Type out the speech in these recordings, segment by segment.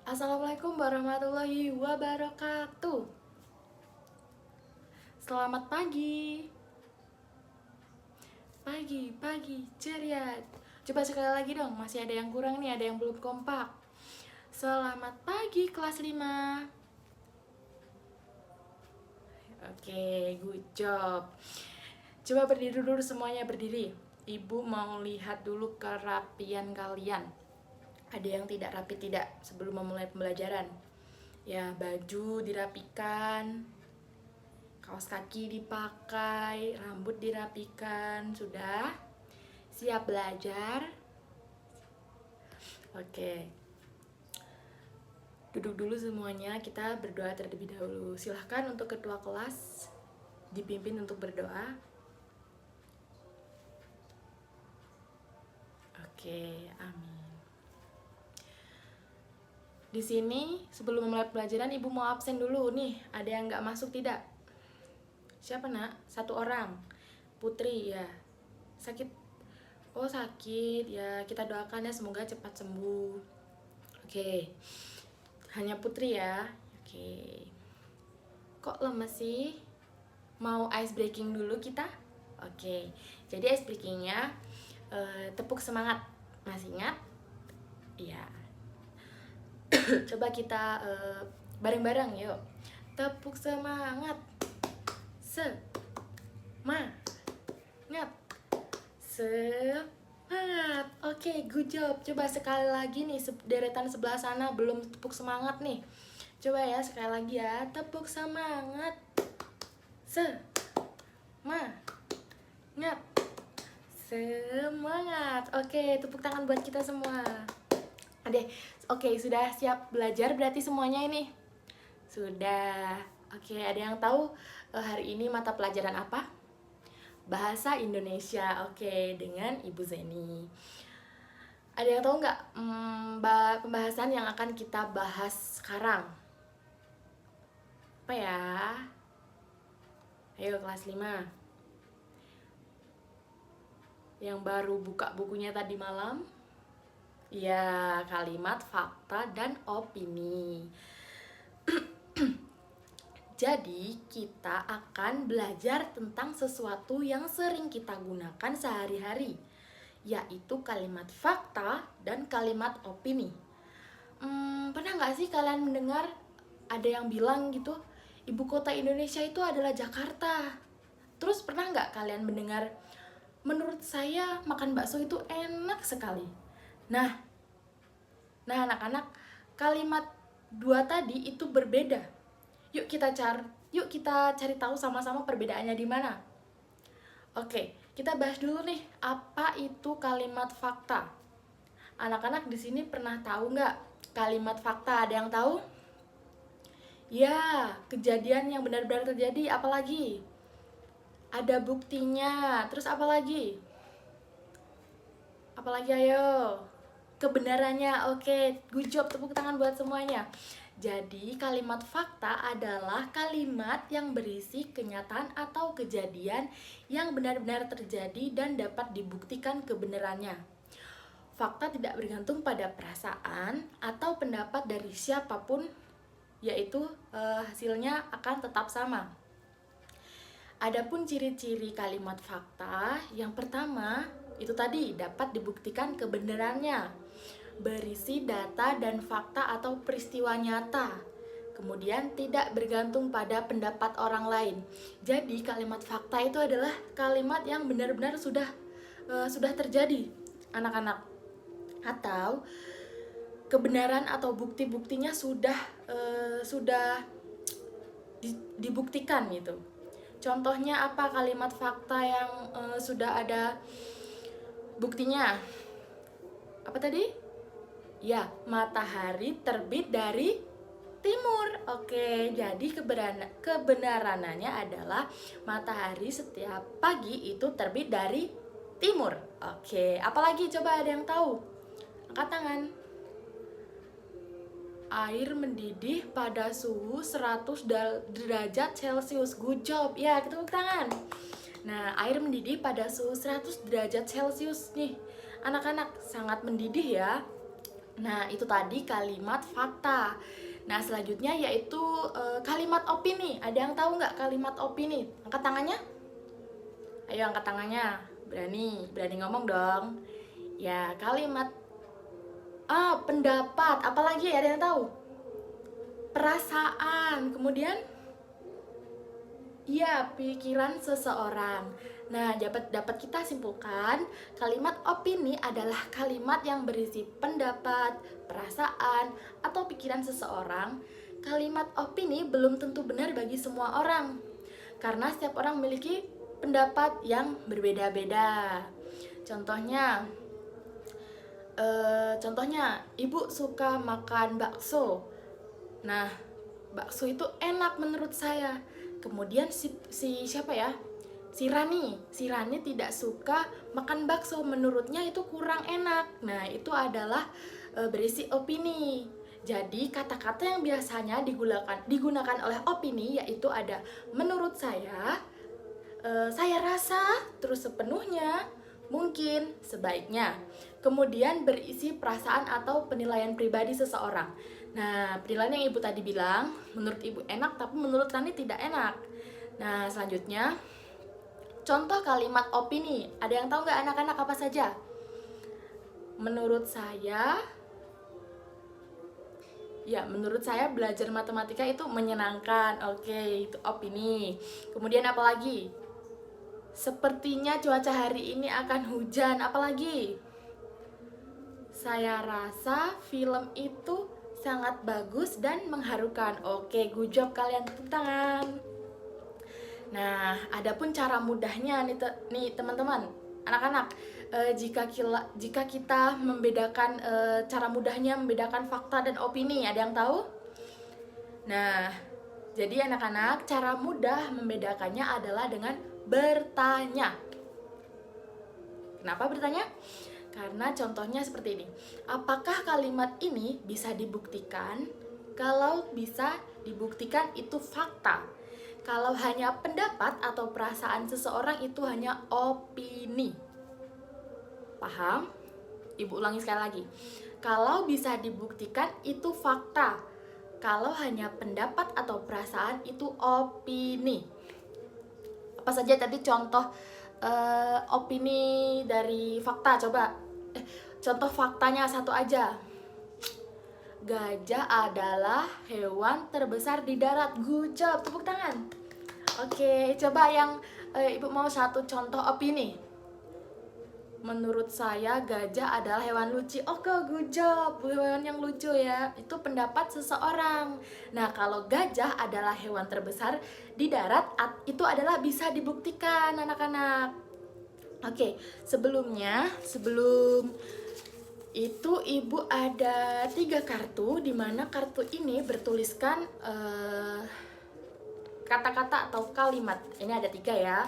Assalamualaikum warahmatullahi wabarakatuh. Selamat pagi. Pagi ceria. Coba sekali lagi dong, masih ada yang kurang nih, ada yang belum kompak. Selamat pagi kelas 5. Oke, good job. Coba berdiri dulu semuanya, berdiri. Ibu mau lihat dulu kerapian kalian. Ada yang tidak rapi tidak sebelum memulai pembelajaran? Ya, baju dirapikan, kaos kaki dipakai, rambut dirapikan. Sudah siap belajar? Oke, duduk dulu semuanya, kita berdoa terlebih dahulu. Silahkan untuk ketua kelas dipimpin untuk berdoa. Oke, amin. Di sini sebelum memulai pelajaran ibu mau absen dulu nih. Ada yang nggak masuk tidak? Siapa nak? Satu orang. Putri ya. Sakit. Oh sakit ya. Kita doakan ya semoga cepat sembuh. Oke. Hanya Putri ya. Oke. Kok lemes sih? Mau ice breaking dulu kita? Oke. Jadi ice breakingnya tepuk semangat. Masih ingat? Iya. Coba kita bareng-bareng yuk. Tepuk semangat. Semangat. Semangat. Oke, good job. Coba sekali lagi nih, deretan sebelah sana belum tepuk semangat nih. Coba ya sekali lagi ya. Tepuk semangat. Semangat. Semangat. Oke, tepuk tangan buat kita semua. Oke, sudah siap belajar berarti semuanya ini? Sudah. Oke, ada yang tahu hari ini mata pelajaran apa? Bahasa Indonesia. Oke, dengan Ibu Zeni. Ada yang tahu nggak pembahasan yang akan kita bahas sekarang? Apa ya? Ayo kelas 5. Yang baru buka bukunya tadi malam? Ya, kalimat, fakta, dan opini. Jadi, kita akan belajar tentang sesuatu yang sering kita gunakan sehari-hari, yaitu kalimat fakta dan kalimat opini. Pernah nggak sih kalian mendengar ada yang bilang gitu, ibu kota Indonesia itu adalah Jakarta? Terus pernah nggak kalian mendengar, menurut saya makan bakso itu enak sekali? Nah anak-anak, kalimat dua tadi itu berbeda. Yuk kita cari tahu sama-sama perbedaannya di mana. Oke, kita bahas dulu nih, apa itu kalimat fakta? Anak-anak di sini pernah tahu nggak kalimat fakta? Ada yang tahu? Ya, kejadian yang benar-benar terjadi. Apalagi? Ada buktinya. Terus apalagi? Apalagi ayo? Kebenarannya. Oke, good job, tepuk tangan buat semuanya. Jadi kalimat fakta adalah kalimat yang berisi kenyataan atau kejadian yang benar-benar terjadi dan dapat dibuktikan kebenarannya. Fakta tidak bergantung pada perasaan atau pendapat dari siapapun, yaitu hasilnya akan tetap sama. Adapun ciri-ciri kalimat fakta, yang pertama itu tadi dapat dibuktikan kebenarannya, berisi data dan fakta atau peristiwa nyata, kemudian tidak bergantung pada pendapat orang lain. Jadi kalimat fakta itu adalah kalimat yang benar-benar sudah terjadi, anak-anak, atau kebenaran atau bukti-buktinya sudah dibuktikan gitu. Contohnya apa kalimat fakta yang sudah ada buktinya? Apa tadi? Ya, matahari terbit dari timur. Oke, jadi kebenarannya adalah matahari setiap pagi itu terbit dari timur. Oke, apalagi coba ada yang tahu? Angkat tangan. Air mendidih pada suhu 100 derajat Celcius. Good job. Ya, kita tepuk tangan. Nah, air mendidih pada suhu 100 derajat Celcius nih. Anak-anak, sangat mendidih ya. Nah, itu tadi kalimat fakta. Nah, selanjutnya yaitu kalimat opini. Ada yang tahu nggak kalimat opini? Angkat tangannya. Ayo angkat tangannya. Berani ngomong dong. Ya, kalimat pendapat. Apalagi ada yang tahu? Perasaan. Kemudian ya, pikiran seseorang. Nah, dapat kita simpulkan, kalimat opini adalah kalimat yang berisi pendapat, perasaan, atau pikiran seseorang. Kalimat opini belum tentu benar bagi semua orang, karena setiap orang memiliki pendapat yang berbeda-beda. Contohnya, ibu suka makan bakso. Nah, bakso itu enak menurut saya. Kemudian siapa ya? Si Rani tidak suka makan bakso, menurutnya itu kurang enak. Nah, itu adalah berisi opini. Jadi kata-kata yang biasanya digunakan oleh opini yaitu ada menurut saya rasa, terus sepenuhnya, mungkin, sebaiknya. Kemudian berisi perasaan atau penilaian pribadi seseorang. Nah, penilaian yang ibu tadi bilang, menurut ibu enak, tapi menurut Rani tidak enak. Nah, selanjutnya, contoh kalimat opini. Ada yang tahu nggak anak-anak apa saja? Menurut saya belajar matematika itu menyenangkan. Oke, itu opini. Kemudian apa lagi? Sepertinya cuaca hari ini akan hujan. Apalagi? Saya rasa film itu sangat bagus dan mengharukan. Oke, good job kalian, tepuk tangan. Nah, adapun cara mudahnya nih teman-teman, anak-anak, jika kita membedakan cara mudahnya membedakan fakta dan opini, ada yang tahu? Nah, jadi anak-anak, cara mudah membedakannya adalah dengan bertanya. Kenapa bertanya? Karena contohnya seperti ini. Apakah kalimat ini bisa dibuktikan? Kalau bisa dibuktikan itu fakta. Kalau hanya pendapat atau perasaan seseorang itu hanya opini. Paham? Ibu ulangi sekali lagi. Kalau bisa dibuktikan itu fakta. Kalau hanya pendapat atau perasaan itu opini. Apa saja tadi contoh opini dari fakta? Coba. Contoh faktanya satu aja. Gajah adalah hewan terbesar di darat. Good job, tepuk tangan. Oke, coba yang ibu mau satu contoh opini. Menurut saya gajah adalah hewan lucu. Oke, good job, hewan yang lucu ya. Itu pendapat seseorang. Nah, kalau gajah adalah hewan terbesar di darat, itu adalah bisa dibuktikan anak-anak. Oke, sebelum itu ibu ada 3 kartu, di mana kartu ini bertuliskan kata-kata atau kalimat. Ini ada 3 ya.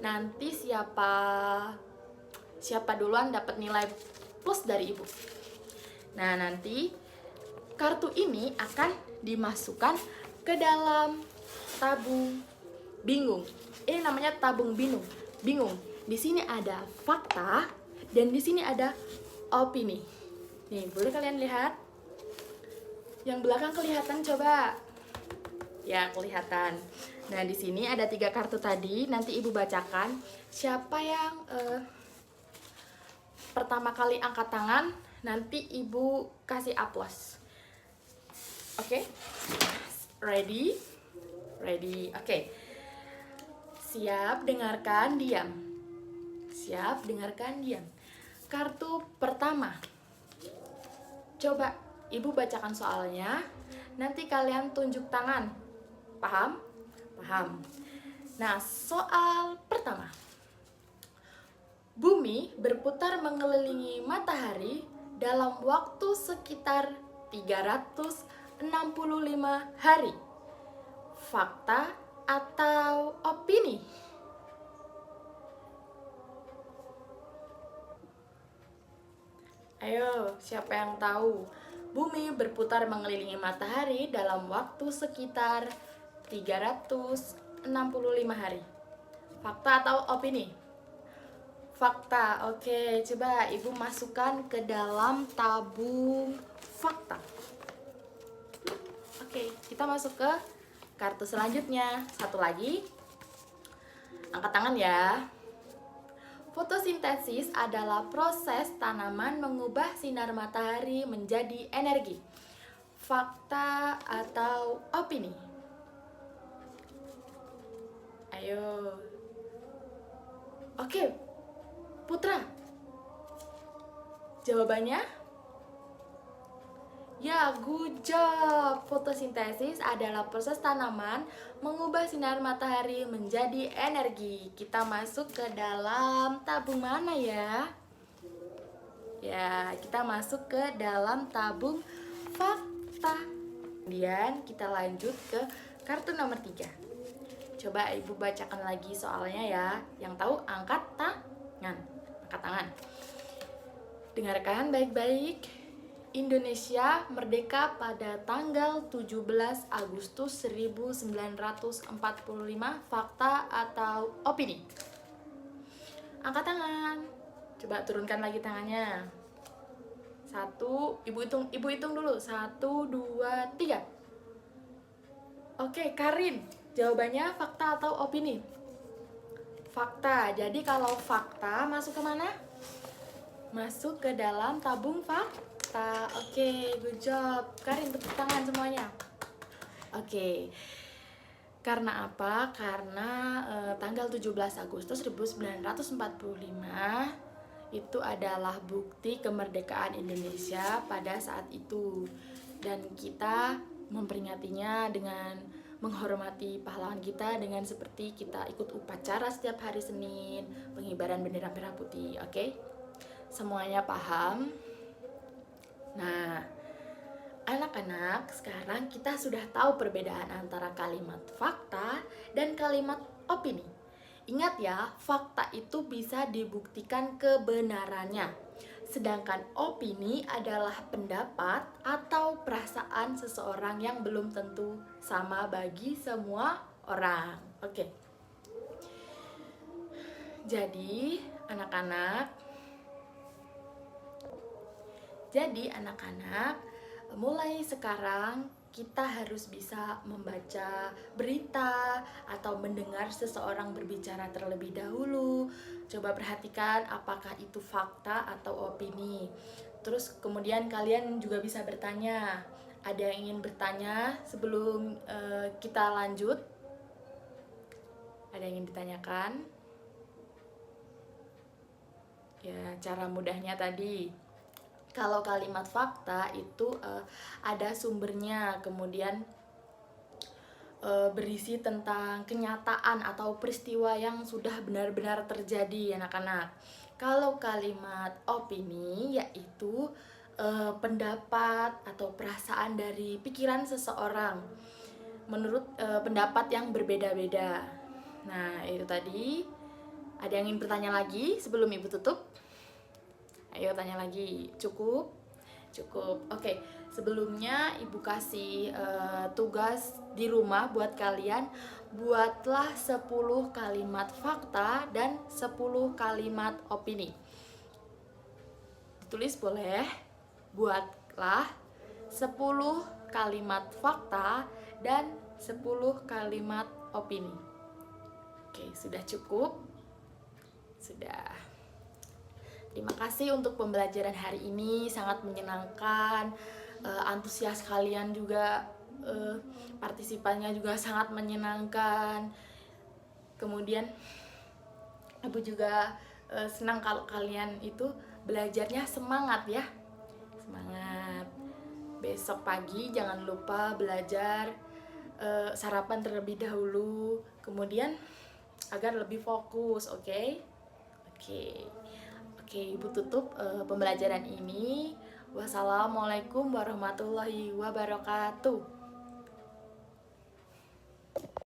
Nanti siapa duluan dapat nilai plus dari ibu. Nah, nanti kartu ini akan dimasukkan ke dalam tabung bingung. Ini namanya tabung bingung. Di sini ada fakta dan di sini ada opini. Nih, boleh kalian lihat? Yang belakang kelihatan coba. Ya, kelihatan. Nah, di sini ada 3 kartu tadi. Nanti ibu bacakan. Siapa yang pertama kali angkat tangan, nanti ibu kasih aplaus. Oke? Ready? Oke. Siap, dengarkan, diam. Kartu pertama. Coba ibu bacakan soalnya. Nanti kalian tunjuk tangan. Paham? Nah, soal pertama. Bumi berputar mengelilingi matahari dalam waktu sekitar 365 hari. Fakta atau opini? Ayo, siapa yang tahu? Bumi berputar mengelilingi matahari dalam waktu sekitar 365 hari. Fakta atau opini? Fakta. Oke, coba Ibu masukkan ke dalam tabung fakta. Oke, kita masuk ke kartu selanjutnya. Satu lagi. Angkat tangan ya. Fotosintesis adalah proses tanaman mengubah sinar matahari menjadi energi. Fakta atau opini? Ayo. Oke, Putra. Jawabannya? Ya, good job. Fotosintesis adalah proses tanaman mengubah sinar matahari menjadi energi. Kita masuk ke dalam tabung mana ya? Ya, kita masuk ke dalam tabung fakta. Kemudian kita lanjut ke kartu nomor 3. Coba Ibu bacakan lagi soalnya ya. Yang tahu angkat tangan. Angkat tangan. Dengarkan baik-baik. Indonesia merdeka pada tanggal 17 Agustus 1945. Fakta atau opini? Angkat tangan. Coba turunkan lagi tangannya. 1, Ibu hitung dulu. 1, 2, 3. Oke, Karin. Jawabannya fakta atau opini? Fakta. Jadi kalau fakta masuk ke mana? Masuk ke dalam tabung fakta. Oke, good job. Karin, tepuk tangan semuanya. Oke. Karena apa? Karena tanggal 17 Agustus 1945 itu adalah bukti kemerdekaan Indonesia pada saat itu. Dan kita memperingatinya dengan menghormati pahlawan kita dengan seperti kita ikut upacara setiap hari Senin, pengibaran bendera merah putih. Oke? Semuanya paham? Nah, anak-anak, sekarang kita sudah tahu perbedaan antara kalimat fakta dan kalimat opini. Ingat ya, fakta itu bisa dibuktikan kebenarannya. Sedangkan opini adalah pendapat atau perasaan seseorang yang belum tentu sama bagi semua orang. Oke. Jadi, anak-anak, mulai sekarang kita harus bisa membaca berita atau mendengar seseorang berbicara terlebih dahulu. Coba perhatikan apakah itu fakta atau opini. Terus kemudian kalian juga bisa bertanya. Ada yang ingin bertanya sebelum kita lanjut? Ada yang ingin ditanyakan? Ya, cara mudahnya tadi. Kalau kalimat fakta itu ada sumbernya, kemudian berisi tentang kenyataan atau peristiwa yang sudah benar-benar terjadi, anak-anak. Kalau kalimat opini yaitu pendapat atau perasaan dari pikiran seseorang menurut pendapat yang berbeda-beda. Nah, itu tadi. Ada yang ingin bertanya lagi sebelum Ibu tutup? Ayo tanya lagi. Cukup? Cukup. Oke, sebelumnya Ibu kasih tugas di rumah buat kalian. Buatlah 10 kalimat fakta dan 10 kalimat opini. Tulis boleh. Buatlah 10 kalimat fakta dan 10 kalimat opini. Oke, sudah cukup? Sudah. Terima kasih untuk pembelajaran hari ini, sangat menyenangkan. Antusias kalian juga, partisipannya juga sangat menyenangkan. Kemudian Ibu juga senang kalau kalian itu belajarnya semangat ya. Semangat. Besok pagi jangan lupa belajar, sarapan terlebih dahulu. Kemudian agar lebih fokus, oke? Oke, Ibu tutup pembelajaran ini. Wassalamualaikum warahmatullahi wabarakatuh.